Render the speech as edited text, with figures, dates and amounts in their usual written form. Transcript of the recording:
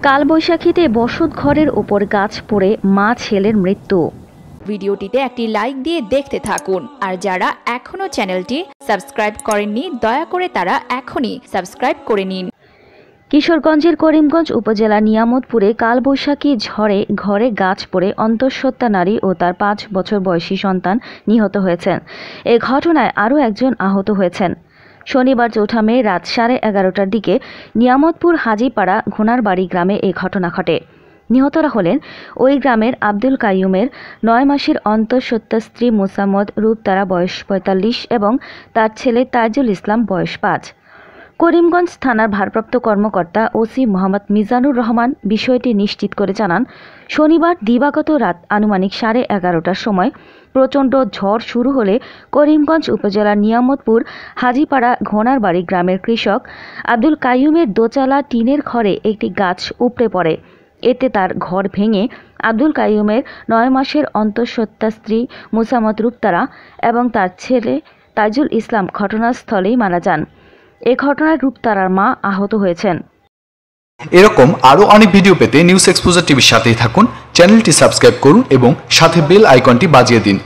কালবৈশাখীতে বসত ঘরের ওপর গাছ পড়ে মা ছেলের মৃত্যু। ভিডিওটিতে একটি লাইক দিয়ে দেখতে থাকুন, আর যারা এখনো চ্যানেলটি সাবস্ক্রাইব করেননি দয়া করে তারা এখনই সাবস্ক্রাইব করে নিন। কিশোরগঞ্জের করিমগঞ্জ উপজেলার নিয়ামতপুরে কালবৈশাখী ঝড়ে ঘরে গাছ পড়ে অন্তঃসত্ত্বা নারী ও তার 5 বছর বয়সী সন্তান নিহত হয়েছেন। এ ঘটনায় আরও একজন আহত হয়েছেন। শনিবার 4 মে রাত 11:30টার দিকে নিয়ামতপুর হাজিপাড়া ঘোনারবাড়ি গ্রামে এই ঘটনা ঘটে। নিহতরা হলেন ওই গ্রামের আব্দুল কাইয়ুমের 9 মাসের অন্তঃসত্ত্বা স্ত্রী মুসাম্মদ রূপতারা বয়স 45 এবং তার ছেলে তাইজুল ইসলাম বয়স 5। করিমগঞ্জ থানার ভারপ্রাপ্ত কর্মকর্তা ওসি মোহাম্মদ মিজানুর রহমান বিষয়টি নিশ্চিত করে জানান, শনিবার দিবাগত রাত আনুমানিক 11:30টার সময় প্রচণ্ড ঝড় শুরু হলে করিমগঞ্জ উপজেলার নিয়ামতপুর হাজিপাড়া ঘোনারবাড়ি গ্রামের কৃষক আব্দুল কাইয়ুমের দোচালা টিনের ঘরে একটি গাছ উপড়ে পড়ে। এতে তার ঘর ভেঙে আব্দুল কাইয়ুমের 9 মাসের অন্তঃসত্ত্বা স্ত্রী মুসাম্মদ রূপতারা এবং তার ছেলে তাইজুল ইসলাম ঘটনাস্থলেই মারা যান। এ ঘটনায় রূপতারার মা আহত হয়েছেন। এরকম আরো অনেক ভিডিও পেতে নিউজ এক্সপোজার টিভির সাথেই থাকুন। চ্যানেলটি সাবস্ক্রাইব করুন এবং সাথে বেল আইকনটি বাজিয়ে দিন।